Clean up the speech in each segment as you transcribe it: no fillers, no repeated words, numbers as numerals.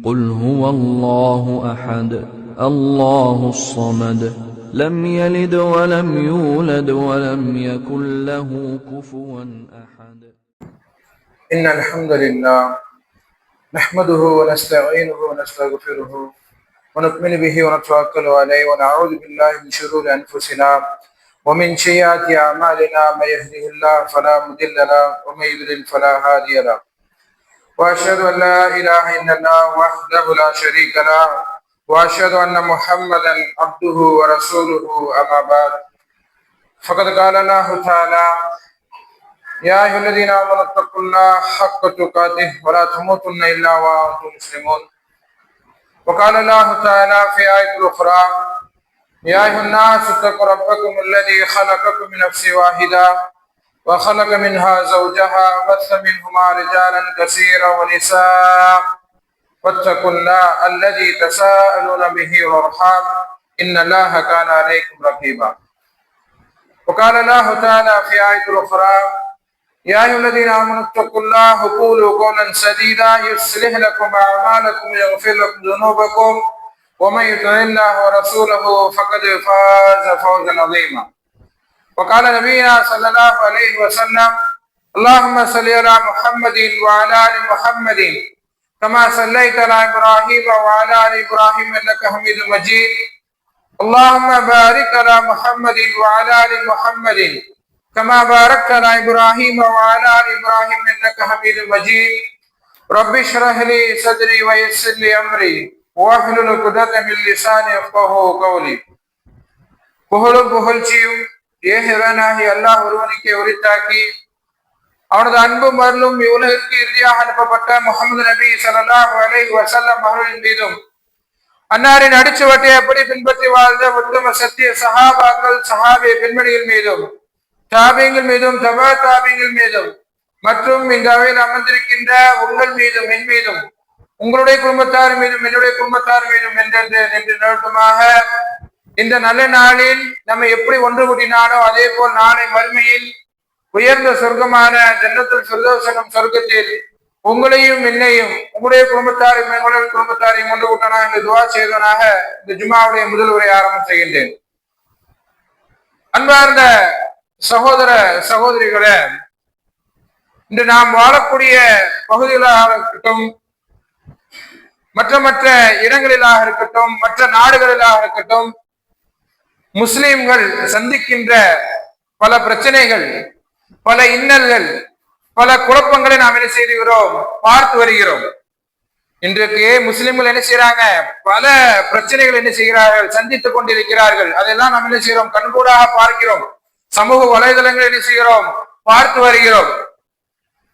قل هو الله أحد الله الصمد لم يلد ولم يولد ولم يكن له كفوا أحد. إن الحمد لله نحمده ونستعينه ونستغفره ونؤمن به ونتوكل عليه ونعوذ بالله من شرور أنفسنا ومن سيئات أعمالنا. من يهده الله فلا مضل له ومن يضلل فلا هادي له. وأشهد أن لا إله إلا الله وحده لا شريك له وأشهد أن محمدا عبده ورسوله. أما بعد فقد قال الله تعالى: يا أيها الذين آمنوا اتقوا الله حق تقاته ولا تموتن إلا وأنتم مسلمون. وقال الله تعالى في آية أخرى: يا أيها الناس اتقوا ربكم الذي خلقكم من نفس واحدة وخلق منها زوجها وبث منهما رجالا كثيرا ونساء واتقوا الله الذي تساءلون به والأرحام إن الله كان عليكم رقيبا. وقال الله تعالى في آية أخرى: يا أيها الذين آمنوا اتقوا الله وقولوا قولا سديدا يصلح لكم أعمالكم ويغفر لكم ذنوبكم ومن يطع الله ورسوله فقد فاز فوزا عظيما. وقال نبينا صلى الله عليه وسلم: اللهم صل على محمد وعلى آل محمد كما صليت على إبراهيم وعلى آل إبراهيم إنك حميد مجيد. اللهم بارك على محمد وعلى آل محمد كما باركت على إبراهيم وعلى آل إبراهيم إنك حميد مجيد. رب اشرح لي صدري ويسر لي أمري واحلل عقدة من لساني يفقهوا قولي. புகழும் புகழ்ச்சியும் ஏகனாகி அல்லாஹ் ஒருவனுக்கே உரித்தாக்கி அவனது அன்பும் அருளும் இவ்வுலகிற்கு இறுதியாக அனுப்பப்பட்ட முஹம்மது நபி ஸல்லல்லாஹு அலைஹி வஸல்லம் அவர்களின் மீதும் அன்னாரின் அடிச்சுவட்டை எப்படி பின்பற்றி வாழ்ந்த உத்தம சத்திய சஹாபாக்கள் சஹாபிய பெண்மணிகள் மீதும் தாபியங்கள் மீதும் தபா தாபியங்கள் மீதும் மற்றும் இந்த அவையில் அமர்ந்திருக்கின்ற உங்கள் மீதும் என் மீதும் உங்களுடைய குடும்பத்தார் மீதும் என்னுடைய குடும்பத்தார் மீதும் என்று நிறுத்தமாக இந்த நல்ல நாளில் நம்ம எப்படி ஒன்று கூட்டினானோ அதே போல் நாளை மறுமையில் உயர்ந்த சொர்க்கமான ஜன்னத்துல் ஃபிர்தௌஸ் எனும் சொர்க்கத்தில் உங்களையும் என்னையும் உங்களுடைய குடும்பத்தாரையும் எங்களுடைய குடும்பத்தாரையும் ஒன்று கூட்டனா என்று துவா செய்தவனாக இந்த ஜும்மாவுடைய முதல் உரை ஆரம்பம் செய்கின்றேன். அன்பார்ந்த சகோதர சகோதரிகளே, இன்று நாம் வாழக்கூடிய பகுதிகளாக இருக்கட்டும், மற்ற இடங்களிலாக இருக்கட்டும், மற்ற நாடுகளிலாக இருக்கட்டும், முஸ்லிம்கள் சந்திக்கின்ற பல பிரச்சனைகள், பல இன்னல்கள், பல குழப்பங்களை நாம் என்ன செய்கிறோம், பார்த்து வருகிறோம். இன்றைக்கு முஸ்லிம்கள் என்ன செய்யறாங்க, பல பிரச்சனைகள் என்ன செய்கிறார்கள், சந்தித்துக் கொண்டிருக்கிறார்கள். அதெல்லாம் நாம் என்ன செய்கிறோம், கண்கூடாக பார்க்கிறோம். சமூக வலைதளங்கள் என்ன செய்கிறோம், பார்த்து வருகிறோம்.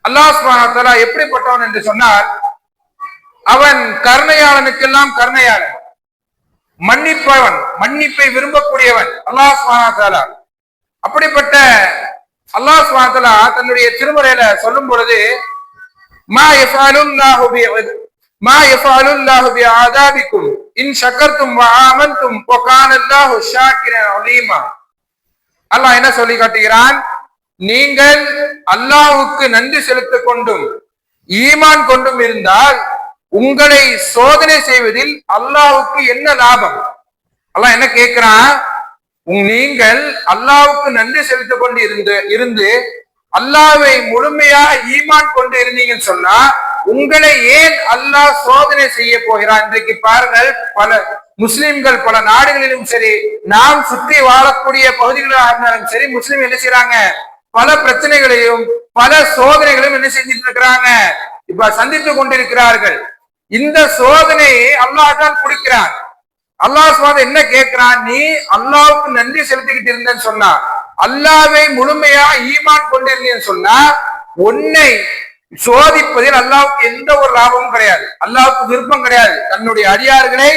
அல்லாஹ் சுப்ஹானஹு வ தஆலா எப்படிப்பட்டவன் என்று சொன்னால், அவன் கருணையாளனுக்கெல்லாம் கருணையாளன், மன்னிப்பவன், மன்னிப்பை விரும்பக்கூடியவன் அல்லாஹ் சுப்ஹானஹு வ தஆலா. அப்படிப்பட்ட அல்லாஹ் சுப்ஹானஹு வ தஆலா தன்னுடைய திருமறையில சொல்லும் பொழுது, மா யஃஅலுல்லாஹு பிஆதாபிக்கும் இன் ஷக்கர்தும் வ ஆமன்தும் வ கானல்லாஹு ஷாக்கிரன் அலீமா. அல்லாஹ் என்ன சொல்லி காட்டுகிறான், நீங்கள் அல்லாஹ்வுக்கு நன்றி செலுத்திக் கொண்டும் ஈமான் கொண்டும் இருந்தால் உங்களை சோதனை செய்வதில் அல்லாஹ்வுக்கு என்ன லாபம்? அல்லாஹ் என்ன கேட்கிறான், நீங்கள் அல்லாஹ்வுக்கு நன்றி செலுத்திக் கொண்டு இருந்து அல்லாஹ்வை முழுமையா ஈமான் கொண்டு இருந்தீங்கன்னு சொன்னா உங்களை ஏன் அல்லாஹ் சோதனை செய்ய போகிறான்? இன்றைக்கு பாருங்கள், பல முஸ்லிம்கள் பல நாடுகளிலும் சரி, நாம் சுற்றி வாழக்கூடிய பகுதிகளாக இருந்தாலும் சரி, முஸ்லிம் என்ன செய்யறாங்க, பல பிரச்சனைகளையும் பல சோதனைகளையும் என்ன செஞ்சிட்டு இருக்கிறாங்க, இப்ப சந்தித்துக் கொண்டிருக்கிறார்கள். இந்த சோதனையை அல்லாஹ் தான் கொடுக்கிறான். அல்லாஹ் சுப்ஹானஹு என்ன கேட்கிறான், நீ அல்லாஹ்வுக்கு நன்றி செலுத்திக்கிட்டு இருந்தேன்னு சொன்னா, அல்லாஹ்வை முழுமையா ஈமான் கொண்டிருந்தேன்னு சொன்னா உன்னை சோதிப்பதில் அல்லாஹ்வுக்கு எந்த ஒரு லாபமும் கிடையாது, அல்லாஹ்வுக்கு விருப்பம் கிடையாது. தன்னுடைய அடியார்களை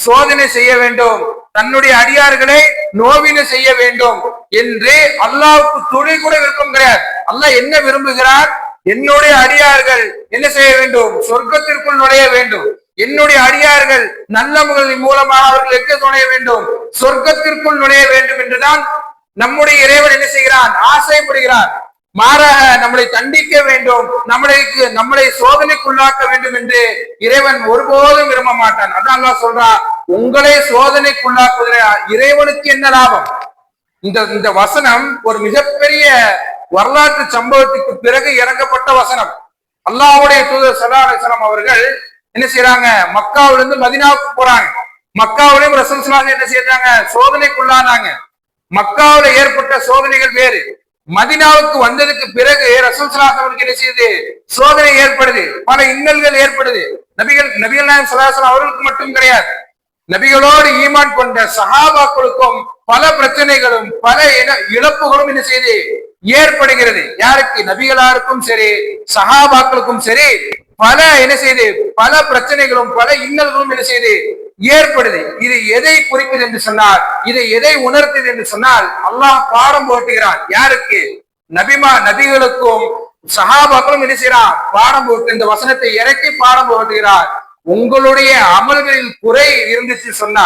சோதனை செய்ய வேண்டும், தன்னுடைய அடியார்களை நோவினை செய்ய வேண்டும் என்று அல்லாஹ்வுக்கு துளி கூட விருப்பம் கிடையாது. அல்லாஹ் என்ன விரும்புகிறார், என்னுடைய அடியார்கள் என்ன செய்ய வேண்டும், சொர்க்கத்திற்குள் நுழைய வேண்டும். என்னுடைய அடியார்கள் நல்லவர்களின் மூலமாக அவர்கள் எங்க நுழைய வேண்டும், சொர்க்கத்திற்குள் நுழைய வேண்டும் என்றுதான் நம்முடைய இறைவன் என்ன செய்கிறான், ஆசைப்படுகிறான். மாறாக நம்மளை தண்டிக்க வேண்டும், நம்மளை சோதனைக்குள்ளாக்க வேண்டும் என்று இறைவன் ஒருபோதும் விரும்ப மாட்டான். அதான் அல்லாஹ் சொல்றான், உங்களை சோதனைக்குள்ளாக்குவதில் இறைவனுக்கு என்ன லாபம்? இந்த வசனம் ஒரு மிகப்பெரிய வரலாற்று சம்பவத்துக்கு பிறகு இறக்கப்பட்ட வசனம். அல்லாஹ்வுடைய தூதர் ஸல்லல்லாஹு அலைஹி வஸல்லம் அவர்கள் என்ன செய்யறாங்க, மக்காவிலிருந்து மதீனாவுக்கு போறாங்க. மக்காவிலையும் ரசூல் ஸல்லல்லாஹு அலைஹி வஸல்லம் என்ன செய்யறாங்க, சோதனைக்குள்ளானாங்க. மக்காவில ஏற்பட்ட சோதனைகள் வேறு, மதீனாவுக்கு வந்ததுக்கு பிறகு ரசூல் ஸல்லல்லாஹு அலைஹி வஸல்லம் என்ன செய்யுது, சோதனை ஏற்படுது, பல இன்னல்கள் ஏற்படுது. நபிகள் நாயகம் ஸல்லல்லாஹு அலைஹி வஸல்லம் அவர்களுக்கு மட்டும் கிடையாது, நபிகளோடு ஈமான் கொண்ட சஹாபாக்களுக்கும் பல பிரச்சனைகளும் பல இழப்புகளும் என்ன செய்து ஏற்படுகிறது. யாருக்கு? நபிகளாருக்கும் சரி சஹாபாக்களுக்கும் சரி பல என்ன செய்து பல பிரச்சனைகளும் பல இன்னல்களும் என்ன செய்து ஏற்படுது. இது எதை குறிக்குது என்று சொன்னால், இதை எதை உணர்த்துது என்று சொன்னால், அல்லாஹ் பாடம் போட்டுகிறான். யாருக்கு? நபிகளுக்கும் சஹாபாக்களும் என்ன செய்யறான், பாடம் போட்டு இந்த வசனத்தை இறக்கி பாடம் போட்டுகிறார். உங்களுடைய அமல்களில் குறை இருந்துச்சு சொன்னா,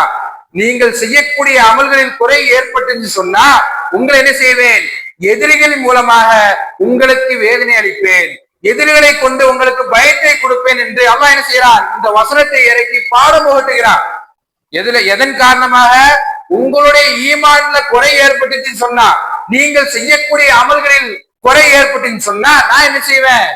நீங்கள் செய்யக்கூடிய அமல்களில் குறை ஏற்பட்டு சொன்னா, உங்களை என்ன செய்வேன், எதிரிகளின் மூலமாக உங்களுக்கு வேதனை அளிப்பேன், எதிரிகளை கொண்டு உங்களுக்கு பயத்தை கொடுப்பேன் என்று அல்லாஹ் என்ன செய்யறான், இந்த வசனத்தை இறக்கி பாடம் புகட்டுகிறான். எதன் காரணமாக? உங்களுடைய ஈமான்ல குறை ஏற்பட்டுச்சு சொன்னா, நீங்கள் செய்யக்கூடிய அமல்களில் குறை ஏற்பட்டுன்னு சொன்னா, நான் என்ன செய்வேன்,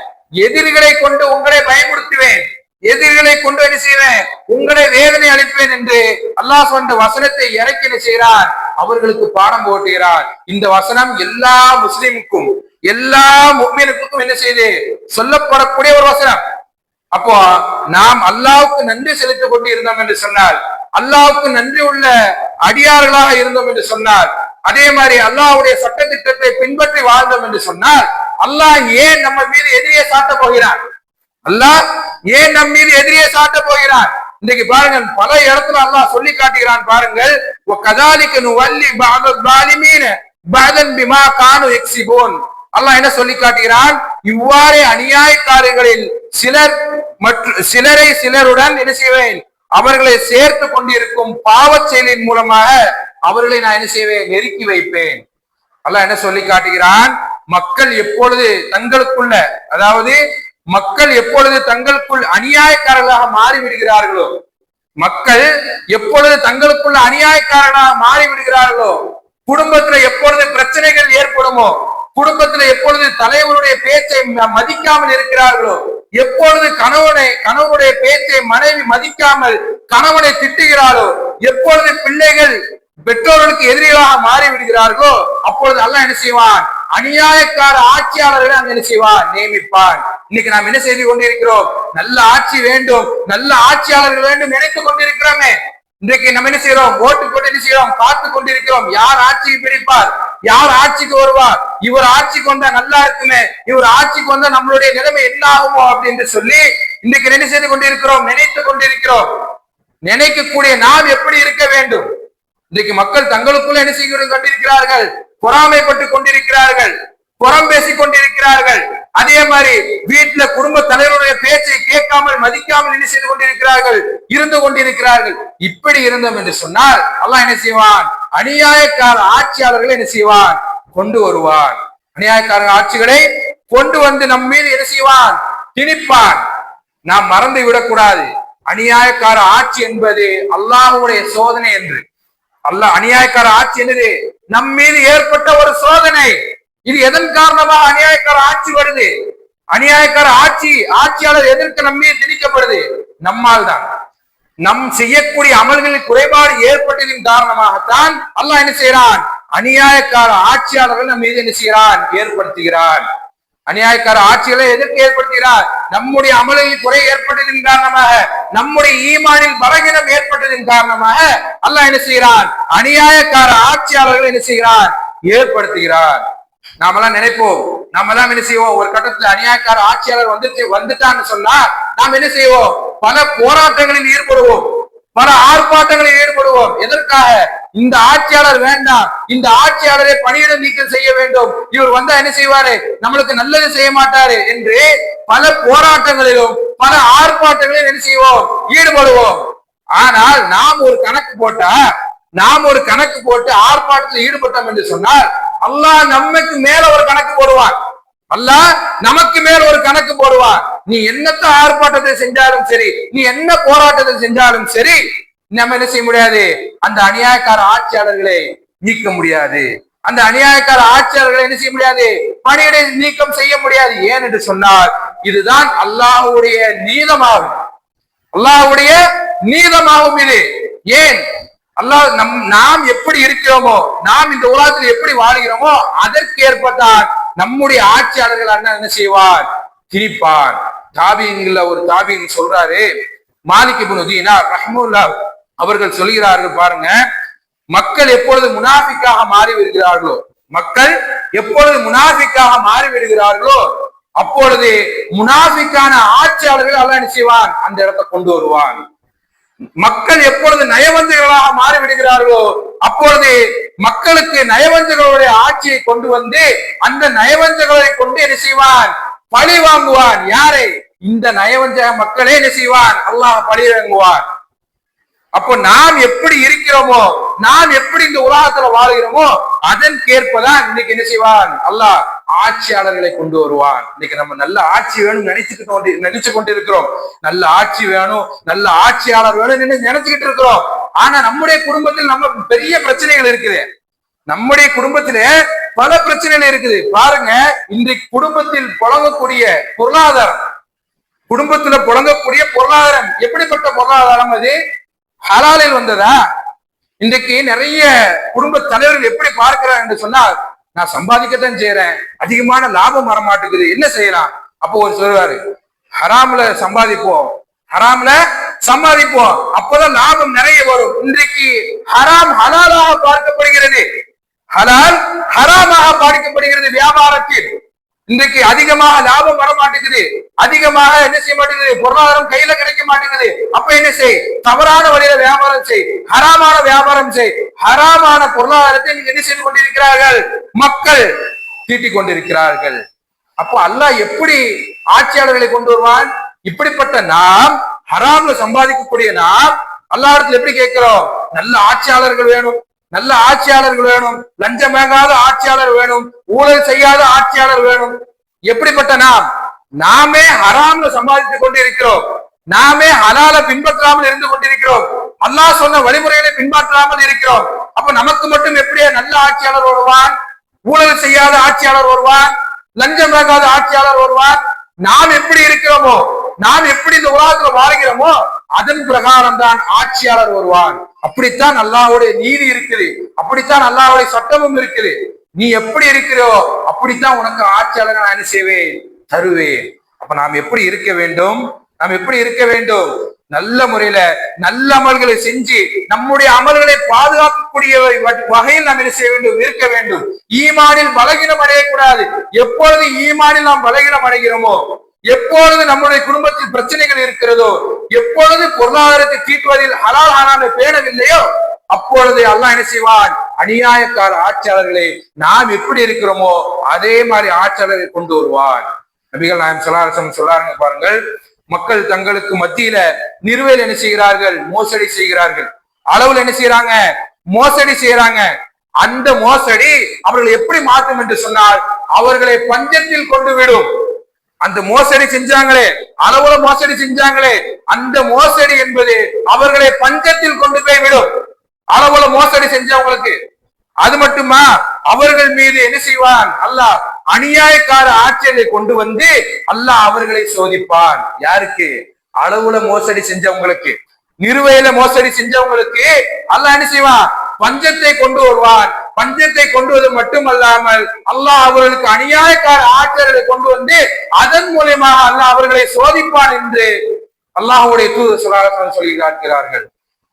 எதிரிகளை கொண்டு உங்களை பயமுறுத்துவேன், எதிரிகளை கொண்டு என்ன செய்வேன், உங்களை வேதனை அளிப்பேன் என்று அல்லாஹ் சொன்ன வசனத்தை இறக்கி என்ன செய்கிறார், அவர்களுக்கு பாடம் போட்டுகிறார். இந்த வசனம் எல்லா முஸ்லிமுக்கும் எல்லா முஃமினுக்கும் என்ன செய்து சொல்லப்படக்கூடிய ஒரு வசனம். அப்போ நாம் அல்லாஹ்வுக்கு நன்றி செலுத்திக் கொண்டு இருந்தோம் என்று சொன்னால், அல்லாஹ்வுக்கு நன்றி உள்ள அடியார்களாக இருந்தோம் என்று சொன்னால், அதே மாதிரி அல்லாஹ்வுடைய சட்ட திட்டத்தை பின்பற்றி வாழ்ந்தோம் என்று சொன்னால், அல்லாஹ் ஏன் நம்ம மீது எதிரியை சாட்ட போகிறான்? அல்லாஹ் ஏன் நம் மீது எதிரியை சாட்ட போகிறான்? இன்னைக்கு பாருங்கள், பல இடத்துல அல்லாஹ் சொல்லி காட்டுகிறான். பாருங்கள், அல்லாஹ் என்ன சொல்லி காட்டுகிறான், இவ்வாறே அநியாயக்காரர்களில் சிலரை சிலருடன் என்ன செய்வேன், அவர்களை சேர்த்து கொண்டிருக்கும் பாவச் செயலின் மூலமாக அவர்களை நான் என்ன செய்வேன், நெருக்கி வைப்பேன். அல்லாஹ் என்ன சொல்லி காட்டுகிறான், மக்கள் எப்பொழுது தங்களுக்குள்ள, அதாவது மக்கள் எப்பொழுது தங்களுக்குள் அநியாயக்காரர்களாக மாறிவிடுகிறார்களோ, மக்கள் எப்பொழுது தங்களுக்குள்ள அநியாயக்காரர்களாக மாறிவிடுகிறார்களோ, குடும்பத்துல எப்பொழுது பிரச்சனைகள் ஏற்படுமோ, குடும்பத்துல எப்பொழுது தலைவருடைய பேச்சை மதிக்காமல் இருக்கிறார்களோ, எப்பொழுது கணவனுடைய பேச்சை மனைவி மதிக்காமல் கணவனை திட்டுகிறாளோ, எப்பொழுது பிள்ளைகள் பெற்றோர்களுக்கு எதிரிகளாக மாறிவிடுகிறார்களோ, அப்பொழுது அல்லாஹ் என்ன செய்வான், அநியாயக்கார ஆட்சியாளர்களை அங்க என்ன செய்வான், நியமிப்பான். இன்னைக்கு நாம் என்ன செய்து கொண்டிருக்கிறோம், நல்ல ஆட்சி வேண்டும், நல்ல ஆட்சியாளர்கள் வேண்டும் நினைத்துக் கொண்டிருக்கிறோமே. இன்றைக்கு நம்ம என்ன செய்யறோம், ஓட்டு போட்டு என்ன செய்யறோம், காத்து கொண்டிருக்கிறோம். யார் ஆட்சிக்கு பிடிப்பார், யார் ஆட்சிக்கு வருவார், இவர் ஆட்சிக்கு வந்தா நல்லா இருக்குமே, இவர் ஆட்சிக்கு வந்தா நம்மளுடைய நிலைமை என்ன ஆகுமோ அப்படின்னு சொல்லி இன்றைக்கு என்ன செய்து கொண்டிருக்கிறோம், நினைத்துக் கொண்டிருக்கிறோம். நினைக்கக்கூடிய நாம் எப்படி இருக்க வேண்டும்? இன்றைக்கு மக்கள் தங்களுக்குள்ள என்ன செய்ய கொண்டிருக்கிறார்கள், பொறாமைப்பட்டு கொண்டிருக்கிறார்கள், புறம் பேசிக் கொண்டிருக்கிறார்கள். அதே மாதிரி வீட்டுல குடும்ப தலைவருடைய பேச்சை கேட்காமல் மதிக்காமல் என்ன செய்து கொண்டிருக்கிறார்கள், இருந்து கொண்டிருக்கிறார்கள். இப்படி இருந்தோம் என்று சொன்னால் அல்லாஹ் என்ன செய்வான், அநியாயக்கார ஆட்சியாளர்களை என்ன செய்வான், கொண்டு வருவான். அநியாயக்கார ஆட்சிகளை கொண்டு வந்து நம் மீது என்ன செய்வான், திணிப்பான். நாம் மறந்து விடக்கூடாது, அநியாயக்கார ஆட்சி என்பது அல்லாஹ்வுடைய சோதனை என்று. அநியாயக்கார ஆட்சி என்னது, நம் மீது ஏற்பட்ட ஒரு சோதனை. இது எதன் காரணமாக அநியாயக்கார ஆட்சி வருது? அநியாயக்கார ஆட்சியாளர் எதற்கு நம் மீது திணிக்கப்படுது? நம்மால் தான். நம் செய்யக்கூடிய அமல்களில் குறைபாடு ஏற்பட்டதின் காரணமாகத்தான் அல்லாஹ் என்ன செய்யறான், அநியாயக்கார ஆட்சியாளர்கள் நம் மீது என்ன செய்யறான், ஏற்படுத்துகிறான். அநியாயக்கார ஆட்சிகளை எதற்கு ஏற்படுத்துகிறார்? நம்முடைய அமலில் குறை ஏற்பட்டதின் காரணமாக, நம்முடைய ஈமானில் பலகீனம் ஏற்பட்டதின் காரணமாக அல்லாஹ் என்ன செய்கிறான், அநியாயக்கார ஆட்சியாளர்கள் என்ன செய்கிறான், ஏற்படுத்துகிறார். நாமெல்லாம் நினைப்போம், நாம எல்லாம் என்ன செய்வோம், ஒரு கட்டத்துல அநியாயக்கார ஆட்சியாளர் வந்துட்டான்னு சொன்னா நாம் என்ன செய்வோம், பல போராட்டங்களில் ஈடுபடுவோம், பல ஆர்ப்பாட்டங்களில் ஈடுபடுவோம். எதற்காக? இந்த ஆட்சியாளர் வேண்டாம், இந்த ஆட்சியாளரை பணியிட நீக்கம் செய்ய வேண்டும், இவர் வந்தா என்ன செய்வாரு, நம்மளுக்கு நல்லது செய்ய மாட்டாரு என்று பல போராட்டங்களிலும் பல ஆர்ப்பாட்டங்களிலும் என்ன செய்வோம், ஈடுபடுவோம். ஆனால் நாம் ஒரு கணக்கு போட்டு ஆர்ப்பாட்டத்தில் ஈடுபட்டோம் என்று சொன்னால் அல்லாஹ் நமக்கு மேல ஒரு கணக்கு போடுவான். அல்லாஹ் நமக்கு மேல் ஒரு கணக்கு போடுவான். நீ என்னத்த ஆர்ப்பாட்டத்தை செஞ்சாலும் சரி, நீ என்ன போராட்டத்தை செஞ்சாலும் சரி, நம்ம என்ன செய்ய முடியாது, அந்த அநியாயக்கார ஆட்சியாளர்களை நீக்க முடியாது. அந்த அநியாயக்கார ஆட்சியாளர்களை என்ன செய்ய முடியாது, பணியிடை நீக்கம் செய்ய முடியாது. ஏன் என்று சொன்னால் இதுதான் அல்லாஹ்வுடைய நீதமாகும். அல்லாஹ்வுடைய நீதமாகும் இது. ஏன் அல்லாஹ் நாம் எப்படி இருக்கிறோமோ, நாம் இந்த உலகத்தில் எப்படி வாழ்கிறோமோ அதற்கு ஏற்பட்டால் நம்முடைய ஆட்சியாளர்கள் அண்ணா என்ன செய்வார், திரிப்பார். தாபீன்ல ஒரு தாபீன் சொல்றாரு, மாலிக் இப்னு தீனார் ரஹ்மத்துல்லாஹ் அவர்கள் சொல்கிறார்கள், பாருங்க, மக்கள் எப்பொழுது முனாஃபிக்காக மாறி விடுகிறார்களோ, மக்கள் எப்பொழுது முனாஃபிக்காக மாறி விடுகிறார்களோ அப்பொழுது முனாஃபிக்கான ஆட்சியாளர்கள் அல்லாஹ் என்ன செய்வான், அந்த இடத்தை கொண்டு வருவான். மக்கள் எப்பொழுது நயவஞ்சகர்களாக மாறிவிடுகிறார்களோ அப்பொழுது மக்களுக்கு நயவஞ்சகர்களுடைய ஆட்சியை கொண்டு வந்து அந்த நயவஞ்சகர்களை கொண்டு என்ன செய்வான், பழி வாங்குவான். யாரை? இந்த நயவஞ்சக மக்களே என்ன செய்வான், அல்லாஹ் பழி வாங்குவான். அப்போ நாம் எப்படி இருக்கிறோமோ, நாம் எப்படி இந்த உலகத்துல வாழ்கிறோமோ அதற்கேற்பதான் இன்னைக்கு என்ன செய்வான், அல்லாஹ் ஆட்சியாளர்களை கொண்டு வருவான். இன்னைக்கு நம்ம நல்ல ஆட்சி வேணும் நினைச்சு கொண்டு இருக்கிறோம். நல்ல ஆட்சி வேணும், நல்ல ஆட்சியாளர் வேணும் நினைச்சுக்கிட்டு இருக்கிறோம். ஆனா நம்முடைய குடும்பத்தில் நம்ம பெரிய பிரச்சனைகள் இருக்குது. நம்முடைய குடும்பத்திலே பல பிரச்சனைகள் இருக்குது. பாருங்க, இன்றைக்கு குடும்பத்தில் புழங்கக்கூடிய பொருளாதாரம், குடும்பத்துல புழங்கக்கூடிய பொருளாதாரம் எப்படிப்பட்ட பொருளாதாரம்? அது ஹலாலில் வந்ததா? இன்றைக்கு நிறைய குடும்ப தலைவர்கள் எப்படி பார்க்கிறார் என்று சொன்னால், நான் சம்பாதிக்கத்தான் செய்யறேன், அதிகமான லாபம் வர மாட்டேங்குது, என்ன செய்யலாம்? அப்போ ஒரு சொல்றாரு, ஹராம்ல சம்பாதிப்போம், ஹராம்ல சம்பாதிப்போம், அப்பதான் லாபம் நிறைய வரும். இன்றைக்கு ஹராம் ஹலாலாக பார்க்கப்படுகிறது, ஹலால் ஹராமாக பார்க்கப்படுகிறது. வியாபாரத்தில் இன்றைக்கு அதிகமாக லாபம் வர மாட்டேங்குது, அதிகமாக என்ன செய்ய மாட்டேங்குது, பொருளாதாரம் கையில கிடைக்க மாட்டேங்குது. அப்ப என்ன செய், தவறான வழியில வியாபாரம் செய், ஹராமான வியாபாரம் செய். ஹராமான பொருளாதாரத்தை நீங்க என்ன செய்து கொண்டிருக்கிறார்கள், மக்கள் தீட்டிக் கொண்டிருக்கிறார்கள். அப்போ அல்லாஹ் எப்படி ஆட்சியாளர்களை கொண்டு வருவான்? இப்படிப்பட்ட நாம், ஹராம்ல சம்பாதிக்கக்கூடிய நாம் அல்லாஹ்விடத்தில் எப்படி கேட்கிறோம், நல்ல ஆட்சியாளர்கள் வேணும், நல்ல ஆட்சியாளர்கள் வேணும், லஞ்சம் வாங்காத ஆட்சியாளர் வேணும், ஊழல் செய்யாத ஆட்சியாளர் வேணும். எப்படிப்பட்ட நாம்? நாமே ஹராம்ல சம்பாதித்துக் கொண்டிருக்கிறோம், நாமே ஹலால பின்பற்றாமல் இருந்து கொண்டிருக்கிறோம், அல்லாஹ் சொன்ன வழிமுறைகளை பின்பற்றாமல் இருக்கிறோம். அப்ப நமக்கு மட்டும் எப்படியே நல்ல ஆட்சியாளர் வருவான், ஊழல் செய்யாத ஆட்சியாளர் வருவான், லஞ்சம் வாங்காத ஆட்சியாளர் வருவான்? நாம் எப்படி இருக்கிறோமோ, நாம் எப்படி இந்த உலகத்துல வாழ்கிறோமோ அதன் பிரகாரம் தான் ஆட்சியாளர் வருவான். அப்படித்தான் அல்லாஹ்வுடைய நீதி இருக்குது, அப்படித்தான் அல்லாஹ்வுடைய சட்டமும் இருக்குது. நீ எப்படி இருக்கிறோ அப்படித்தான் உனக்கு ஆட்சியாளர் நான் என்ன செய்வேன், தருவேன். அப்ப நாம் எப்படி இருக்க வேண்டும், நாம் எப்படி இருக்க வேண்டும்? நல்ல முறையில நல்ல அமல்களை செஞ்சு நம்முடைய அமல்களை பாதுகாக்கக்கூடிய வகையில் நாம் என்ன செய்ய வேண்டும், இருக்க வேண்டும். ஈமானில் பலகீனம் அடையக்கூடாது. எப்பொழுது ஈமானில் நாம் பலகீனம் அடைகிறோமோ, எப்பொழுது நம்முடைய குடும்பத்தில் பிரச்சனைகள் இருக்கிறதோ, எப்பொழுது பொருளாதாரத்தை தீட்டுவதில் ஹலால் ஹராமை பேணவில்லையோ அப்பொழுது அல்லாஹ் என்ன செய்வான், அநியாயக்கார ஆட்சியாளர்களை நாம் எப்படி இருக்கிறோமோ அதே மாதிரி ஆட்சியாளரை கொண்டு வருவான். நபிகள் நாயகம் ஸல்லல்லாஹு அலைஹி வஸல்லம் சொல்றாங்க, பாருங்கள், மக்கள் தங்களுக்கு மத்தியில நிறுவல் என்ன செய்கிறார்கள், மோசடி செய்கிறார்கள், அளவுல என்ன செய்யறாங்க, மோசடி செய்யறாங்க. அந்த மோசடி அவர்கள் எப்படி மாற்றும் என்று சொன்னால் அவர்களை பஞ்சத்தில் கொண்டு விடும். அந்த மோசடி செஞ்சாங்களே, அளவுல மோசடி செஞ்சாங்களே, அந்த மோசடி என்பது அவர்களை பஞ்சத்தில் கொண்டு போய் விடும். அளவுல மோசடி செஞ்சவங்களுக்கு. அது மட்டுமா, அவர்கள் மீது என்ன செய்வான் அல்லாஹ், அநியாயக்கார ஆட்சியை கொண்டு வந்து அல்லாஹ் அவர்களை சோதிப்பான். யாருக்கு? அளவுல மோசடி செஞ்சவங்களுக்கு, நிறுவையில மோசடி செஞ்சவங்களுக்கு அல்லாஹ் என்ன செய்வான், பஞ்சத்தை கொண்டு வருவான். பஞ்சத்தை கொண்டு வருவது மட்டுமல்லாமல் அல்லாஹ் அவர்களுக்கு அநியாயக்கார ஆட்சியர்களை கொண்டு வந்து அதன் மூலமாக அல்லாஹ் அவர்களை சோதிப்பான் என்று அல்லாஹ்வுடைய தூதர் ஸல்லல்லாஹு அலைஹி வஸல்லம் சொல்லி காட்டுகிறார்கள்.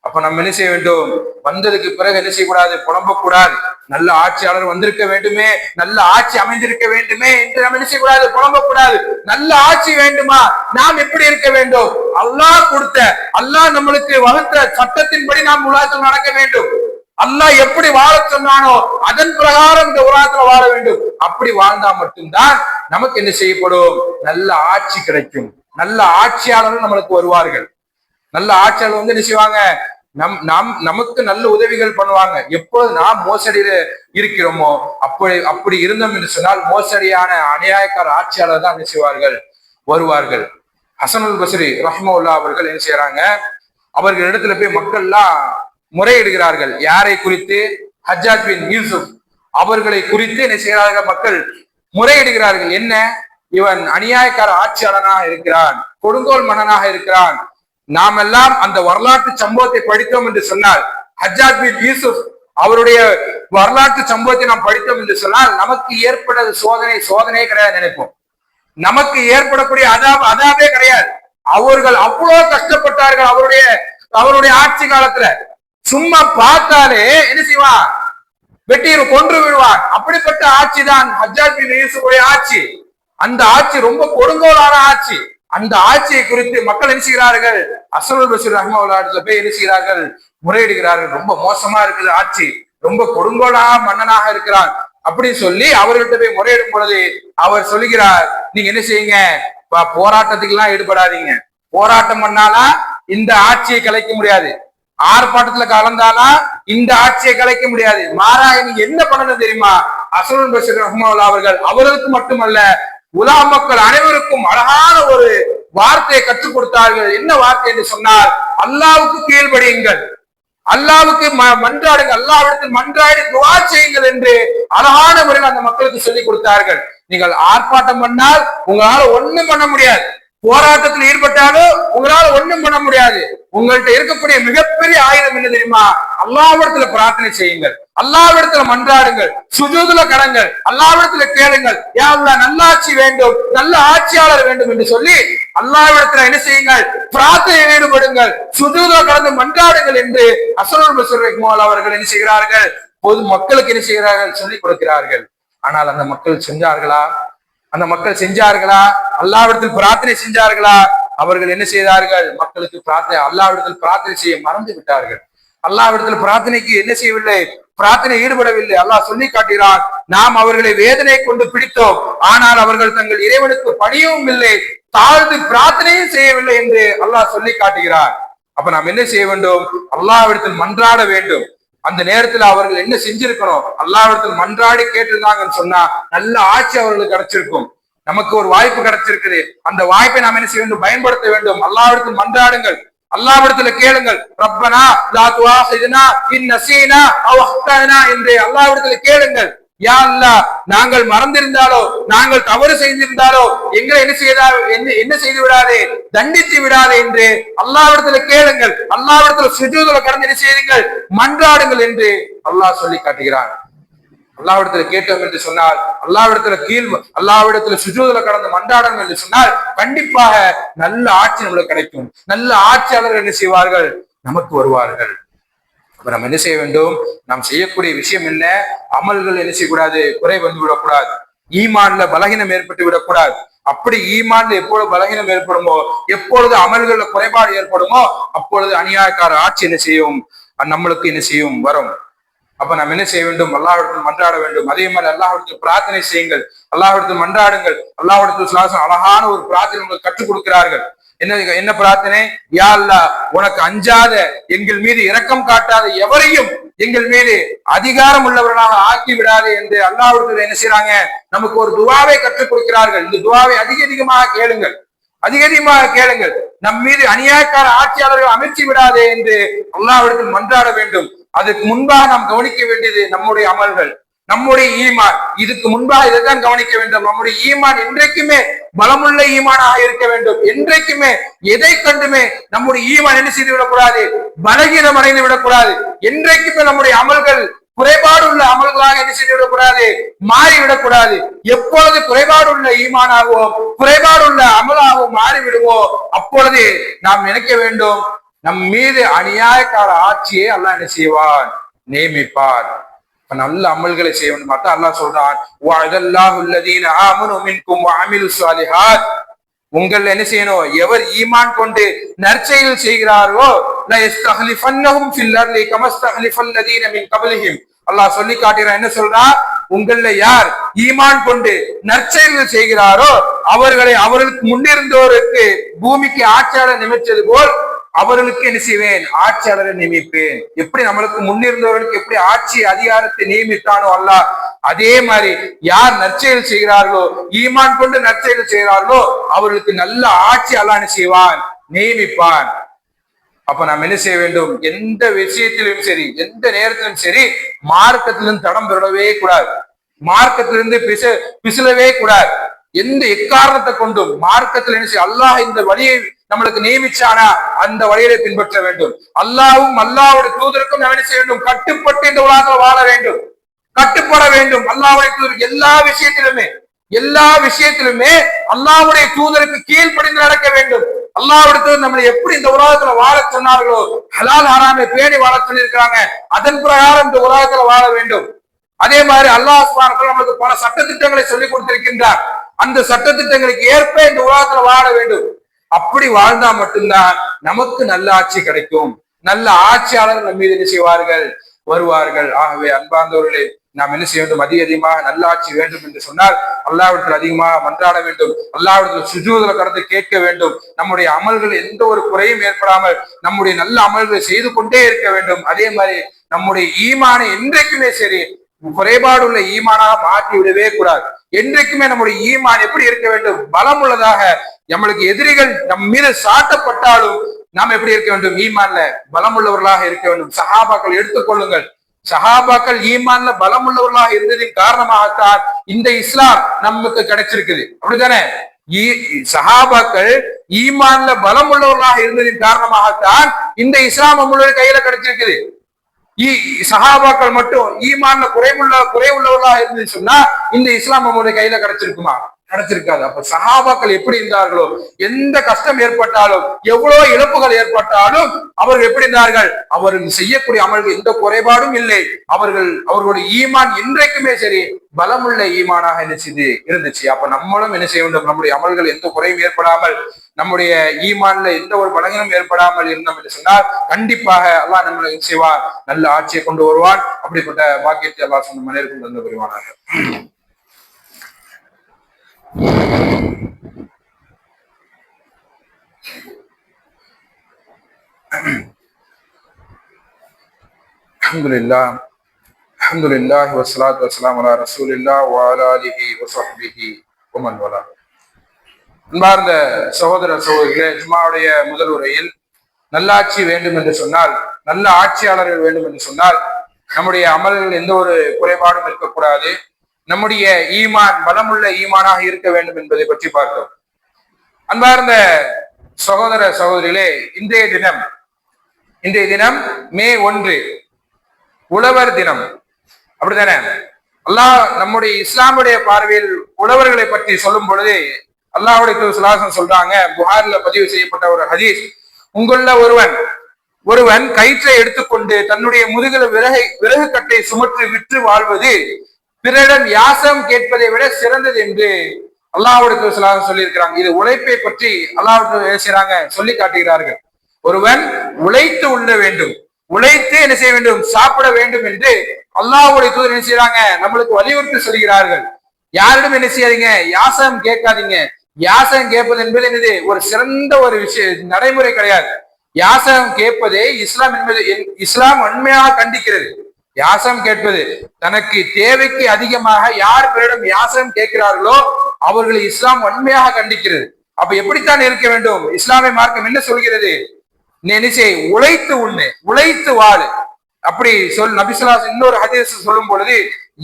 அப்ப நம்ம என்ன செய்ய வேண்டும், வந்ததுக்கு பிறகு என்ன செய்யக்கூடாது, புலம்பக்கூடாது. நல்ல ஆட்சியாளர் வந்திருக்க வேண்டுமே, நல்ல ஆட்சி அமைந்திருக்க வேண்டுமே என்று நம்ம என்ன செய்யக்கூடாது, புலம்பக்கூடாது. நல்ல ஆட்சி வேண்டுமா, நாம் எப்படி இருக்க வேண்டும், அல்லாஹ் கொடுத்த, அல்லாஹ் நம்மளுக்கு வகுத்த சட்டத்தின்படி நாம் உலகத்தில் நடக்க வேண்டும். அல்லாஹ் எப்படி வாழ சொன்னானோ அதன் பிரகாரம் இந்த உலகத்துல வாழ வேண்டும். அப்படி வாழ்ந்தா மட்டும்தான் நமக்கு என்ன செய்யப்படும், நல்ல ஆட்சி கிடைக்கும். நல்ல ஆட்சியாளர்கள் நம்மளுக்கு வருவார்கள். நல்ல ஆட்சியாளர் வந்து என்ன செய்வாங்க, நமக்கு நல்ல உதவிகள் பண்ணுவாங்க. எப்போது நாம் மோசடியில இருக்கிறோமோ அப்படி இருந்தோம் என்று சொன்னால் மோசடியான அநியாயக்கார ஆட்சியாளர் தான் என்ன செய்வார்கள், வருவார்கள். ஹசனுல் பஸ்ரி ரஹ்மத்துல்லாஹி அவர்கள் என்ன செய்யறாங்க, அவர்கள் இடத்துல போய் மக்கள்லாம் முறையிடுகிறார்கள். யாரை குறித்து? ஹஜ்ஜாஜ் பின் யூசுப் அவர்களை குறித்து என்ன செய்கிறார்கள், மக்கள் முறையிடுகிறார்கள். என்ன, இவன் அநியாயக்கார ஆட்சியாளனாக இருக்கிறான், கொடுங்கோல் மன்னனாக இருக்கிறான். நாம் எல்லாம் அந்த வரலாற்று சம்பவத்தை படித்தோம் என்று சொன்னால், ஹஜ்ஜாஜ் பின் யூசுப் அவருடைய வரலாற்று சம்பவத்தை நாம் படித்தோம் என்று சொன்னால் நமக்கு ஏற்பட்ட சோதனையே கிடையாது நினைப்போம். நமக்கு ஏற்படக்கூடிய அதாபே கிடையாது. அவர்கள் அவ்வளவு கஷ்டப்பட்டார்கள் அவருடைய ஆட்சி காலத்துல. சும்மா பார்த்தாலே என்ன செய்வான், வெட்டியிரு கொன்று விடுவான். அப்படிப்பட்ட ஆட்சி தான் ஹஜ்ஜாஜ் பின் யூசுஃபுடைய ஆட்சி. அந்த ஆட்சி ரொம்ப கொடுங்கோலான ஆட்சி. அந்த ஆட்சியை குறித்து மக்கள் என்ன செய்கிறார்கள், ஹசனுல் பஸ்ரி ரஹ்மத்துல்லாஹி போய் என்ன செய்கிறார்கள், முறையிடுகிறார்கள். ரொம்ப மோசமா இருக்குது ஆட்சி, ரொம்ப கொடுங்கோலான மன்னனாக இருக்கிறான் அப்படின்னு சொல்லி அவர்கிட்ட போய் முறையிடும் பொழுது அவர் சொல்லுகிறார், நீங்க என்ன செய்யுங்க, போராட்டத்துக்கு எல்லாம் ஈடுபடாதீங்க. போராட்டம் பண்ணாலாம் இந்த ஆட்சியை கலைக்க முடியாது, ஆர்ப்பாட்டத்துல கலந்தாலாம் இந்த ஆட்சியை கலைக்க முடியாது. மாறாக நீங்க என்ன பண்ணணும் தெரியுமா, ஹசனுல் பஸ்ரி ரஹ்மத்துல்லாஹி அவர்கள் அவர்களுக்கு மட்டுமல்ல உலா மக்கள் அனைவருக்கும் அழகான ஒரு வார்த்தையை கற்றுக் கொடுத்தார்கள். என்ன வார்த்தை என்று சொன்னால், அல்லாவுக்கு கீழ்படியுங்கள், அல்லாவுக்கு மன்றாடுங்கள், அல்லாவிடத்தில் மன்றாடி துஆ செய்யுங்கள் என்று அழகான முறையில் அந்த மக்களுக்கு சொல்லிக் கொடுத்தார்கள். நீங்கள் ஆர்ப்பாட்டம் பண்ணால் உங்களால ஒண்ணும் பண்ண முடியாது, போராட்டத்தில் ஈடுபட்டாலும் உங்களால ஒண்ணும் பண்ண முடியாது. உங்கள்கிட்ட இருக்கக்கூடிய மிகப்பெரிய ஆயுதம் என்ன தெரியுமா, அல்லாஹ்விடத்துல பிரார்த்தனை செய்யுங்கள், அல்லாஹ்விடத்துல மன்றாடுங்கள், சுஜூதுல கடங்கள், அல்லாஹ்விடத்துல கேளுங்கள், யா அல்லாஹ் நல்லாட்சி வேண்டும், நல்ல ஆட்சியாளர் வேண்டும் என்று சொல்லி அல்லாஹ்விடத்துல என்ன செய்யுங்கள், பிரார்த்தனையில் ஈடுபடுங்கள், சுஜூதுல கடந்து மன்றாடுங்கள் என்று ஹசனுல் பஸ்ரி ரஹ்மத்துல்லாஹி அவர்கள் என்ன செய்கிறார்கள், பொது மக்களுக்கு என்ன செய்கிறார்கள், சொல்லிக் கொடுக்கிறார்கள். ஆனால் அந்த மக்கள் செஞ்சார்களா? அந்த மக்கள் செஞ்சார்களா? அல்லாஹ்விடத்தில் பிரார்த்தனை செஞ்சார்களா? அவர்கள் என்ன செய்தார்கள், மக்களுக்கு அல்லாஹ்விடத்தில் பிரார்த்தனை செய்ய மறந்து விட்டார்கள். அல்லாஹ்விடத்தில் பிரார்த்தனைக்கு என்ன செய்யவில்லை, பிரார்த்தனை ஈடுபடவில்லை. அல்லாஹ் சொல்லி காட்டுகிறான், நாம் அவர்களை வேதனை கொண்டு பிடித்தோம், ஆனால் அவர்கள் தங்கள் இறைவனுக்கு பணியவும் இல்லை, தாழ்ந்து பிரார்த்தனையும் செய்யவில்லை என்று அல்லாஹ் சொல்லி காட்டுகிறார். அப்ப நாம் என்ன செய்ய வேண்டும், அல்லாஹ்விடத்தில் மன்றாட வேண்டும். அந்த நேரத்துல அவர்கள் என்ன செஞ்சிருக்கணும், அல்லாஹ்விடத்தில் மன்றாடி கேட்டிருந்தாங்கன்னு சொன்னா நல்ல ஆட்சி அவர்களுக்கு கிடைச்சிருக்கும். நமக்கு ஒரு வாய்ப்பு கிடைச்சிருக்குது, அந்த வாய்ப்பை நாம் என்ன செய்ய வேண்டும், பயன்படுத்த வேண்டும். அல்லாஹ்விடத்தில் மன்றாடுங்கள், அல்லாஹ்விடத்துல கேளுங்கள். ரப்பனா லா துஆஹிதுனா இன் நஸீனா அவ் அஹ்தனா என்று அல்லாஹ்விடத்துல கேளுங்கள். யா அல்லாஹ், நாங்கள் மறந்திருந்தாலோ நாங்கள் தவறு செய்திருந்தாலோ எங்களை என்ன செய்து விடாதே, தண்டித்து விடாதே என்று அல்லாஹ்விடத்துல கேளுங்கள். அல்லாஹ்விடத்துல சுஜூதுல கடந்து என்ன செய்யுங்கள், மன்றாடுங்கள் என்று அல்லாஹ் சொல்லி காட்டுகிறான். அல்லாஹ்விடத்துல கேட்டோம் என்று சொன்னால், அல்லாஹ்விடத்துல சுஜூதுல கடந்து மன்றாடணும் என்று சொன்னால் கண்டிப்பாக நல்ல ஆட்சி நம்மளுக்கு கிடைக்கும். நல்ல ஆட்சியாளர்கள் என்ன செய்வார்கள், நமக்கு வருவார்கள். அப்ப நம்ம என்ன செய்ய வேண்டும், நாம் செய்யக்கூடிய விஷயம் என்ன, அமல்கள் என்ன செய்யக்கூடாது, குறை வந்து விடக்கூடாது, ஈமான்ல பலகீனம் ஏற்பட்டு விடக்கூடாது. அப்படி ஈமான்ல எப்பொழுது பலகீனம் ஏற்படுமோ, எப்பொழுது அமல்கள்ல குறைபாடு ஏற்படுமோ அப்பொழுது அநியாயக்கார ஆட்சி என்ன செய்யும், நம்மளுக்கு என்ன செய்யும், வரும். அப்ப நம்ம என்ன செய்ய வேண்டும், அல்லாஹ்விடத்தில் மன்றாட வேண்டும். அதே மாதிரி அல்லாஹ்விடத்தில் பிரார்த்தனை செய்யுங்கள், அல்லாஹ்விடத்தில் மன்றாடுங்கள். அல்லாஹ்விடத்தில் அழகான ஒரு பிரார்த்தனை உங்களுக்கு கற்றுக் கொடுக்கிறார்கள். என்ன பிரார்த்தனை, யா அல்லாஹ், உனக்கு அஞ்சாத, எங்கள் மீது இரக்கம் காட்டாத எவரையும் எங்கள் மீது அதிகாரம் உள்ளவர்களாக ஆக்கி விடாதே என்று அல்லாஹ்விடத்தில் என்ன செய்யறாங்க, நமக்கு ஒரு துவாவை கற்றுக் கொடுக்கிறார்கள். இந்த துவாவை அதிகமாக கேளுங்கள். நம் மீது அநியாயக்கார ஆட்சியாளர்கள் அமைச்சு விடாதே என்று அல்லாஹ்விடத்தில் மன்றாட வேண்டும். அதுக்கு முன்பாக நாம் கவனிக்க வேண்டியது நம்முடைய அமல்கள், நம்முடைய ஈமான். இதுக்கு முன்பாக இதைத்தான் கவனிக்க வேண்டும். நம்முடைய ஈமான் என்றைக்குமே பலமுள்ள ஈமானாக இருக்க வேண்டும். என்றைக்குமே எதை கண்டுமே நம்முடைய ஈமான் என்ன செய்து விடக்கூடாது, பலகீனம் அடைந்து விடக்கூடாது. என்றைக்குமே நம்முடைய அமல்கள் குறைபாடு உள்ள அமல்களாக என்ன செய்து விடக்கூடாது, மாறிவிடக்கூடாது. எப்பொழுது குறைபாடு உள்ள ஈமானாகவும் குறைபாடு உள்ள அமலாகவும் மாறிவிடுவோம் அப்பொழுது நாம் நினைக்க வேண்டும், நம் மீது அநியாயக்கார ஆட்சியை அல்லாஹ் என்ன செய்வான், நியமிப்பார். நல்ல அமல்களை செய்ய வேண்டும். அல்லாஹ் சொல்றான், உங்கள் என்ன செய்யணும், எவர் ஈமான் கொண்டு நற்செயல் செய்கிறாரோ அல்லாஹ் சொல்லி காட்டுகிறான். என்ன சொல்றான், உங்கள யார் ஈமான் கொண்டு நற்செயல்கள் செய்கிறாரோ அவர்களுக்கு முன்னிருந்தோருக்கு பூமிக்கு ஆட்சியாளர் நியமித்தது போல் அவர்களுக்கு என்ன செய்வேன், ஆட்சியாளரை நியமிப்பேன். எப்படி நம்மளுக்கு முன்னிருந்தவர்களுக்கு எப்படி ஆட்சி அதிகாரத்தை நியமித்தானோ அல்லாஹ், அதே மாதிரி யார் நற்செயல் செய்கிறார்களோ, ஈமான் கொண்டு நற்செயல் செய்கிறார்களோ அவர்களுக்கு நல்ல ஆட்சி அல்லாஹ் செய்வான், நியமிப்பான். அப்ப நாம் என்ன செய்ய வேண்டும், எந்த விஷயத்திலும் சரி, எந்த நேரத்திலும் சரி, மார்க்கத்திலிருந்து தடம் பெறவே கூடாது, மார்க்கத்திலிருந்து பிசலவே கூடாது. எந்த எக்காரணத்தை கொண்டும் மார்க்கத்தில் என்ன செய்ய, அல்லாஹ் இந்த வழியை நம்மளுக்கு நியமிச்சானா அந்த வழியை பின்பற்ற வேண்டும். அல்லாஹ்வும் அல்லாஹ்வுடைய தூதருக்கும் நாம் என்ன செய்ய வேண்டும், கட்டுப்பட்டு இந்த உலகத்தில் வாழ வேண்டும், கட்டுப்பட வேண்டும். அல்லாஹ்வுடைய தூதருக்கு எல்லா விஷயத்திலுமே அல்லாஹ்வுடைய தூதருக்கு கீழ்ப்படிந்து நடக்க வேண்டும். அல்லாஹ்வுடைய தூதர் நம்மளை எப்படி இந்த உலகத்துல வாழ சொன்னார்களோ, ஹலால் ஹராமை பேணி வாழ சொல்லியிருக்காங்க, அதன் பிரகாரம் இந்த உலகத்துல வாழ வேண்டும். அதே மாதிரி அல்லாஹ் சுப்ஹானஹு வ தஆலா நம்மளுக்கு பல சட்டத்திட்டங்களை சொல்லிக் கொடுத்திருக்கின்றார். அந்த சட்டத்திட்டங்களுக்கு ஏற்ப இந்த உலகத்துல வாழ வேண்டும். அப்படி வாழ்ந்தா மட்டும்தான் நமக்கு நல்ல ஆட்சி கிடைக்கும், நல்ல ஆட்சியாளர்கள் நம்ம மீது என்ன செய்வார்கள், வருவார்கள். ஆகவே அன்பார்ந்தவர்களே, நாம் என்ன செய்ய வேண்டும், அதிகமாக நல்ல ஆட்சி வேண்டும் என்று சொன்னால் அல்லாஹ்விடத்தில் அதிகமாக மன்றாட வேண்டும், அல்லாஹ்விடத்தில் சுஜூதுல கடந்து கேட்க வேண்டும். நம்முடைய அமல்கள் எந்த ஒரு குறையும் ஏற்படாமல் நம்முடைய நல்ல அமல்களை செய்து கொண்டே இருக்க வேண்டும். அதே மாதிரி நம்முடைய ஈமானை என்றைக்குமே சரி குறைபாடு உள்ள ஈமானாக மாற்றி விடவே கூடாது. என்றைக்குமே நம்முடைய ஈமான் எப்படி இருக்க வேண்டும், பலம் உள்ளதாக. நம்மளுக்கு எதிரிகள் நம் மீது சாட்டப்பட்டாலும் நாம் எப்படி இருக்க வேண்டும், ஈமான்ல பலம் உள்ளவர்களாக இருக்க வேண்டும். சஹாபாக்கள் எடுத்துக்கொள்ளுங்கள், சஹாபாக்கள் ஈமான்ல பலம் உள்ளவர்களாக இருந்ததின் காரணமாகத்தான் இந்த இஸ்லாம் நமக்கு கிடைச்சிருக்குது. அப்படித்தானே? சஹாபாக்கள் ஈமான்ல பலம் உள்ளவர்களாக இருந்ததின் காரணமாகத்தான் இந்த இஸ்லாம் நம்மளுடைய கையில கிடைச்சிருக்குது. சஹாபாக்கள் மட்டும் ஈமான்ல குறைவுள்ளவர்களாக இருந்து சொன்னா இந்த இஸ்லாம் நம்மளுடைய கையில கிடைச்சிருக்குமா? கிடைச்சிருக்காது. அப்ப சஹாபாக்கள் எப்படி இருந்தார்களோ, எந்த கஷ்டம் ஏற்பட்டாலும் எவ்வளவு இழப்புகள் ஏற்பட்டாலும் அவர்கள் எப்படி இருந்தார்கள், அவர்கள் செய்யக்கூடிய அமல்கள் எந்த குறைபாடும் இல்லை. அவர்களுடைய ஈமான் இன்றைக்குமே சரி பலமுள்ள ஈமானாக இருந்துச்சு. அப்ப நம்மளும் என்ன செய்ய வேண்டும், நம்முடைய அமல்கள் எந்த குறையும் ஏற்படாமல், நம்முடைய ஈமான்ல எந்த ஒரு பலகீனம் ஏற்படாமல் இருந்தோம் என்று சொன்னால் கண்டிப்பாக அல்லாஹ் நம்மளை செய்வார், நல்ல ஆட்சியை கொண்டு வருவான். அப்படிப்பட்ட பாக்கியத்தை அல்லாஹ் சொன்ன மனிதர்கள் தந்து வருவானாக. அல்ஹம்துலில்லாஹ் வஸ்ஸலாத்து வஸ்ஸலாமு அலா ரசூலில்லாஹ் வ அலா ஆலிஹி வ ஸஹ்பிஹி வ மன் வலா. அன்பார்ந்த சகோதர சகோதரிகளே, ஜும்மாவுடைய முதல் உரையில் நல்லாட்சி வேண்டும் என்று சொன்னால், நல்ல ஆட்சியாளர்கள் வேண்டும் என்று சொன்னால் நம்முடைய அமல்கள் எந்த ஒரு குறைபாடும் இருக்கக்கூடாது, நம்முடைய ஈமான் பலமுள்ள ஈமானாக இருக்க வேண்டும் என்பதை பற்றி பார்த்தோம். அன்பார்ந்த சகோதர சகோதரிகளே, இன்றைய தினம் மே 1 உழவர் தினம். அப்படித்தானே? அல்லாஹ் நம்முடைய இஸ்லாமுடைய பார்வையில் உழவர்களை பற்றி சொல்லும் பொழுது அல்லாஹ்வுடைய தூதர் சொல்றாங்க, புகாரில பதிவு செய்யப்பட்ட ஒரு ஹதீஸ், உங்களுள்ள ஒருவன் கயிற்றை எடுத்துக்கொண்டு தன்னுடைய முதுகில விறகு கட்டை சுமற்றி விற்று வாழ்வது பிறரிடம் யாசம் கேட்பதை விட சிறந்தது என்று அல்லாஹ்வுடைய தூதர் சொல்லியிருக்கிறாங்க. இது உழைப்பை பற்றி அல்லாஹ்வுடைய செய்றாங்க, சொல்லி காட்டுகிறார்கள். ஒருவன் உழைத்து உண்ண வேண்டும், உழைத்து என்ன செய்ய வேண்டும், சாப்பிட வேண்டும் என்று அல்லாஹ்வுடைய தூதர் என்ன செய்யறாங்க, நம்மளுக்கு வலியுறுத்தி சொல்கிறார்கள். யாரிடம் என்ன செய்யாதீங்க, யாசகம் கேட்காதீங்க. யாசகம் கேட்பது என்பது என்னது, ஒரு சிறந்த ஒரு விஷயம், நடைமுறை கிடையாது. யாசகம் கேட்பதே இஸ்லாம் உண்மையாக கண்டிக்கிறது. யாசகம் கேட்பது தனக்கு தேவைக்கு அதிகமாக யார் பிறரிடம் யாசகம் கேட்கிறார்களோ அவர்களை இஸ்லாம் உண்மையாக கண்டிக்கிறது. அப்ப எப்படித்தான் இருக்க வேண்டும், இஸ்லாமிய மார்க்கம் என்ன சொல்கிறது, உழைத்து உண்ணு, உழைத்து வாழு. அப்படி நபி ஸல்லல்லாஹு அலைஹி வஸல்லம் இன்னொரு ஹதீஸ் சொல்லும் பொழுது,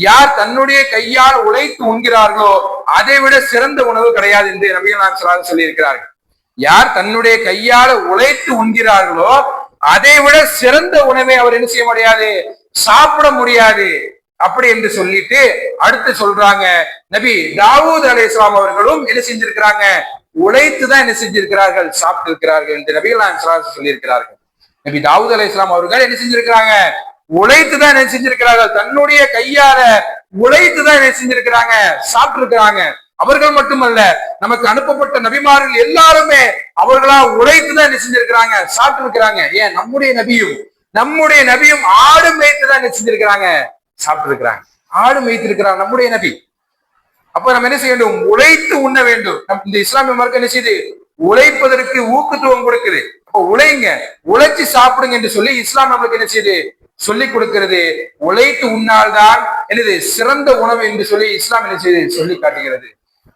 யார் தன்னுடைய கையால் உழைத்து உண்கிறார்களோ அதை விட சிறந்த உணவு கிடையாது என்று நபிகள் நாயகம் ஸல்லல்லாஹு அலைஹி வஸல்லம் சொல்லி இருக்கிறார்கள். யார் தன்னுடைய கையால உழைத்து உண்கிறார்களோ அதை விட சிறந்த உணவை அவர் என்ன செய்ய முடியாது, சாப்பிட முடியாது. அப்படி என்று சொல்லிட்டு அடுத்து சொல்றாங்க, நபி தாவூத் அலைஹிஸ்ஸலாம் அவர்களும் என்ன செஞ்சிருக்கிறாங்க, உழைத்துதான் என்ன செஞ்சிருக்கிறார்கள், சாப்பிட்டு இருக்கிறார்கள் என்று நபிகள் நாயகம் ஸல்லல்லாஹு அலைஹி வஸல்லம் சொல்லி இருக்கிறார்கள். நபி தாவூத் அலைஹிஸ்ஸலாம் அவர்கள் என்ன செஞ்சிருக்கிறாங்க, உழைத்துதான் என்ன செஞ்சிருக்கிறார்கள், தன்னுடைய கையால உழைத்துதான் என்ன செஞ்சிருக்கிறாங்க, சாப்பிட்டு இருக்கிறாங்க. அவர்கள் மட்டுமல்ல, நமக்கு அனுப்பப்பட்ட நபிமார்கள் எல்லாருமே அவர்களா உழைத்துதான் என்ன செஞ்சிருக்கிறாங்க, சாப்பிட்டு இருக்கிறாங்க. ஏன், நம்முடைய நபியும் ஆடு மேய்த்துதான் என்ன செஞ்சிருக்கிறாங்க, சாப்பிட்டு இருக்கிறாங்க. ஆடு மேய்த்திருக்கிறாங்க நம்முடைய நபி. அப்ப நம்ம என்ன செய்ய வேண்டும், உழைத்து உண்ண வேண்டும். இந்த இஸ்லாமிய மார்க்கம் என்ன செய்யுது, உழைப்பதற்கு ஊக்கத்துவம் கொடுக்குது. அப்போ உழைங்க, உழைச்சி சாப்பிடுங்க என்று சொல்லி இஸ்லாம் நம்மளுக்கு என்ன செய்யுது, சொல்லிக் கொடுக்கிறது. உழைத்து உண்ணால்தான் என்னது சிறந்த உணவு என்று சொல்லி இஸ்லாம் என்ன செய்து சொல்லி காட்டுகிறது.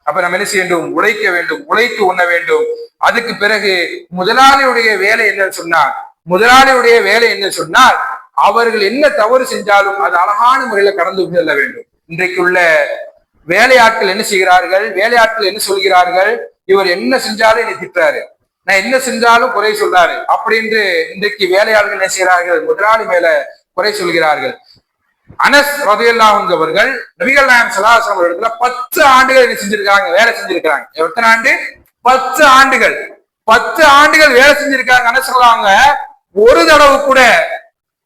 அப்ப நம்ம என்ன செய்ய வேண்டும், உழைக்க வேண்டும், உழைத்து உண்ண வேண்டும். அதுக்கு பிறகு முதலாளியுடைய வேலை என்ன சொன்னார், முதலாளியுடைய வேலை என்ன சொன்னால் அவர்கள் என்ன தவறு செஞ்சாலும் அது அழகான முறையில கடந்து செல்ல வேண்டும். இன்றைக்கு உள்ள வேலையாட்கள் என்ன செய்கிறார்கள், வேலையாட்கள் என்ன சொல்கிறார்கள், இவர் என்ன செஞ்சாலும் என்னை திட்டுறாரு, நான் என்ன செஞ்சாலும் குறை சொல்றாரு அப்படின்னு இன்றைக்கு வேலையாளர்கள் என்ன செய்கிறார்கள், முதலாளி மேல குறை சொல்கிறார்கள். அனஸ் ரலியல்லாஹு அவர்கள் நபிகள் நாயகம் ஸல்லல்லாஹு அலைஹி வஸல்லம் இடத்துல 10 ஆண்டுகள் என்ன செஞ்சிருக்காங்க, வேலை செஞ்சிருக்காங்க. எத்தனை ஆண்டு? 10 ஆண்டுகள். 10 ஆண்டுகள் வேலை செஞ்சிருக்காங்க. அனஸ் சொல்றாங்க, ஒரு தடவை கூட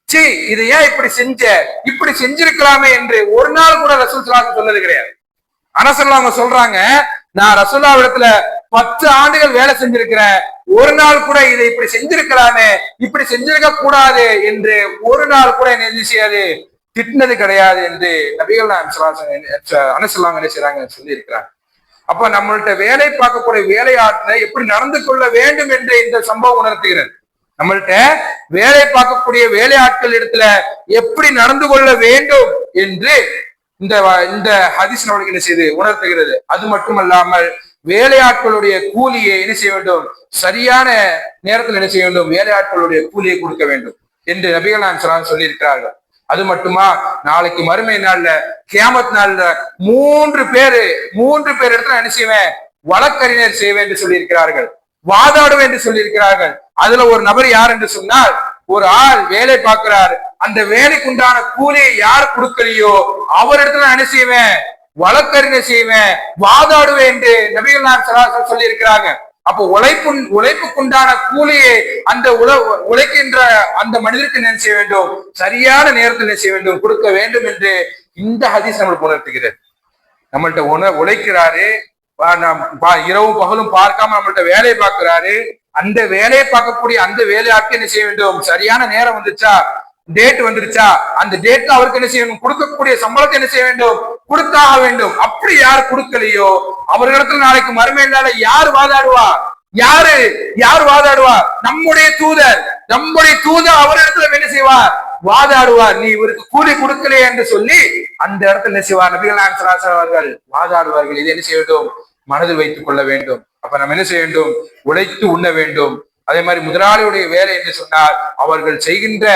சி இதை ஏன் இப்படி செஞ்ச, இப்படி செஞ்சிருக்கலாமே என்று ஒரு நாள் கூட ரசூல் ஸல்லல்லாஹு அலைஹி சொன்னது கிடையாது. அனஸ் சொல்றாங்க, நான் ரசூலுல்லாஹ் இடத்துல 10 ஆண்டுகள் வேலை செஞ்சிருக்கிறேன், ஒரு நாள் கூட இதை இப்படி செஞ்சிருக்கலாமே, இப்படி செஞ்சிருக்க கூடாது என்று ஒரு நாள் கூட என்ன செய்யாது, திட்டினது கிடையாது என்று நபிகள் நாயகம் ஸல்லல்லாஹு அலைஹி வஸல்லம் என்ன செய்றாங்க சொல்லி இருக்கிறாங்க. அப்ப நம்மள்ட்ட வேலை பார்க்கக்கூடிய வேலையாட்களை எப்படி நடந்து கொள்ள வேண்டும் என்று இந்த சம்பவம் உணர்த்துகிறது. நம்மள்ட்ட வேலை பார்க்கக்கூடிய வேலையாட்கள் இடத்துல எப்படி நடந்து கொள்ள வேண்டும் என்று இந்த ஹதீஸ் நம்மளுக்கு என்ன செய்து உணர்த்துகிறது. அது மட்டுமல்லாமல் வேலையாட்களுடைய கூலியை என்ன செய்ய வேண்டும், சரியான நேரத்தில் என்ன செய்ய வேண்டும், வேலையாட்களுடைய கூலியை கொடுக்க வேண்டும் என்று நபிகள் நாயகம் ஸல்லல்லாஹு அலைஹி சொல்லி இருக்கிறார்கள். அது மட்டுமா, நாளைக்கு மறுமை நாள்ல கியாமத் நாள்ல மூன்று பேர் இடத்துல என்ன செய்வேன், வழக்கறிஞர் செய்வேன் என்று சொல்லி இருக்கிறார்கள், வாதாடுவேன் என்று சொல்லி இருக்கிறார்கள். அதுல ஒரு நபர் யார் என்று சொன்னால், ஒரு ஆள் வேலை பார்க்கிறார், அந்த வேலைக்குண்டான கூலியை யார் கொடுக்கலையோ அவரிடத்துல என்ன செய்வேன், வழக்கறிஞர் செய்வேன், வாதாடுவேன் என்று நபிகள் நாயகம் ஸல்லல்லாஹு அலைஹி வஸல்லம் சொல்லி இருக்கிறாங்க. அப்போ உழைப்புக்குண்டான கூலியை அந்த உழைக்கின்ற அந்த மனிதருக்கு என்ன செய்ய வேண்டும், சரியான நேரத்தில் என்ன செய்ய வேண்டும், கொடுக்க வேண்டும் என்று இந்த ஹதீஸ் நம்மளுக்கு உணர்த்துகிறது. நம்மள்ட்ட உழைக்கிறாரு, இரவும் பகலும் பார்க்காம நம்மள்ட்ட வேலையை பார்க்கிறாரு, அந்த வேலையை பார்க்கக்கூடிய அந்த வேலையாட்கள் என்ன செய்ய வேண்டும், சரியான நேரம் வந்துச்சா, டேட் வந்துருச்சா, அந்த டேட்ல அவருக்கு என்ன செய்யணும், கொடுக்கக்கூடிய சம்பளத்தை என்ன செய்ய வேண்டும், கொடுத்தாக வேண்டும். அப்படி யார் கொடுக்கலையோ அவர்களிடத்துல நாளைக்கு மறுமையினால யார் வாதாடுவா, யார் வாதாடுவா, நம்முடைய தூதர் அவரிடத்துல என்ன செய்வார், வாதாடுவார். நீ இவருக்கு கூலி கொடுக்கலையே என்று சொல்லி அந்த இடத்துல என்ன செய்வார், நபிகள் நாயகம் ஸல்லல்லாஹு அலைஹி வஸல்லம் அவர்கள் வாதாடுவார்கள். இது என்ன செய்ய வேண்டும், மனதில் வைத்துக் கொள்ள வேண்டும். அப்ப நம்ம என்ன செய்ய வேண்டும், உழைத்து உண்ண வேண்டும். அதே மாதிரி முதலாளியுடைய வேலை என்று சொன்னால் அவர்கள் செய்கின்ற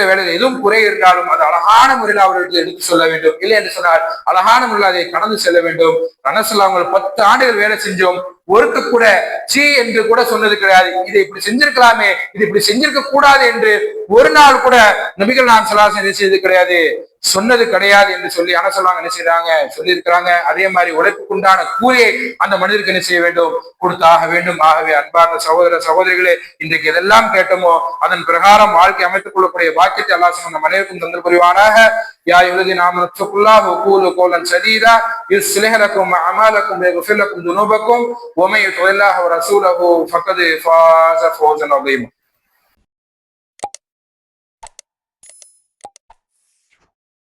வேலையில் எதுவும் குறை இருந்தாலும் அது அழகான முறையில் அவர்களுக்கு எடுத்து சொல்ல வேண்டும். இல்லை என்று சொன்னால் அழகான முறையில் அதை கடந்து செல்ல வேண்டும். ரனசுல்லா அவங்க 10 ஆண்டுகள் வேலை செஞ்சோம், ஒருக்கு கூட சீ என்று கூட சொன்னது கிடையாது. இதை இப்படி செஞ்சிருக்கலாமே, இது இப்படி செஞ்சிருக்க கூடாது என்று ஒரு நாள் கூட நபிகள் நாயகம் ஸல்லல்லாஹு அலைஹி வஸல்லம் செய்து கிடையாது, சொன்னது கிடையாது என்று சொல்லி அனசல்லாங்க என்ன செய்யறாங்க சொல்லி இருக்கிறாங்க. அதே மாதிரி உழைப்புக்குண்டான கூலியை அந்த மனிதருக்கு என்ன செய்ய வேண்டும், கொடுத்தாக வேண்டும். ஆகவே அன்பார்ந்த சகோதர சகோதரிகளே, இன்றைக்கு எதெல்லாம் கேட்டோமோ அதன் பிரகாரம் வாழ்க்கை அமைத்துக் கொள்ளக்கூடிய பாக்கியத்தை அல்லாஹ் சுப்ஹானஹு மனிதருக்கும் தந்தல் புரிவானாக. யா அய்யுஹல்லதீன ஆமனு தக்குல்லாஹ் வகூலு கௌலன் சதீதா யுஸ்லிஹ் லக்கும் அமாலக்கும் வயக்ஃபிர் லக்கும் துனூபக்கும் வ மை யுத்திஇல்லாஹ வ ரசூலஹு ஃபக்கத் ஃபாஸ ஃபௌஸன் அதீமா.